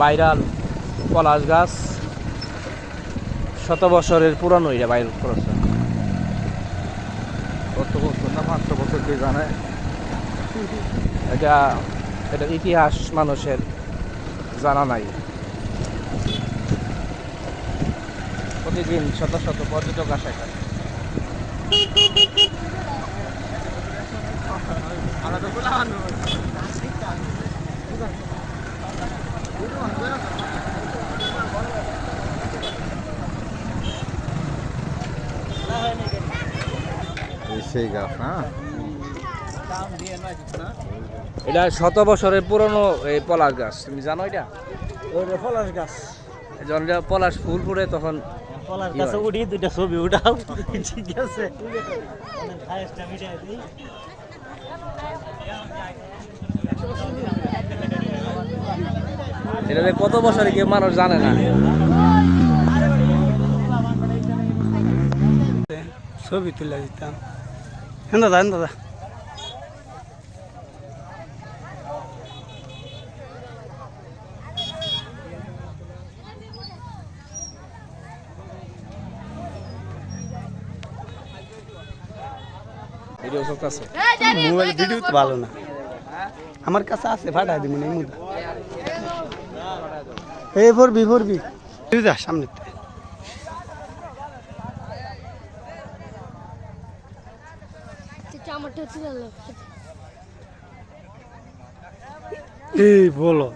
Viral পলাশ গাছ, শত বছরের পুরানো। এটা ভাইরাল করেছে কত বছর না 500 বছর কে জানে। এটা এটার ইতিহাস মানুষের জানা নাই। প্রতিদিন শত শত পর্যটক আসে এখানে। সেই গাছ না, এটা শত বছরের পুরনো এই পলাশ গাছ, তুমি জানো এটা? ওইটা পলাশ গাছ। যখন এটা পলাশ ফুল ফুটে তখন পলাশ গাছে উঠি দুইটা ছবি উঠাও, ঠিক আছে। এটাতে কত বছরে কেউ মানুষ জানে না। ছবি তুলে দিতাম। হ্যাঁ দাদা, হ্যাঁ দাদা। ভিডিও চলতেছে। মোবাইল ভিডিও তো ভালো না, আমার কাছে আছে, ফাটাই দিব না এই মুদা। এই ভরবি যা সামনে। এই বলো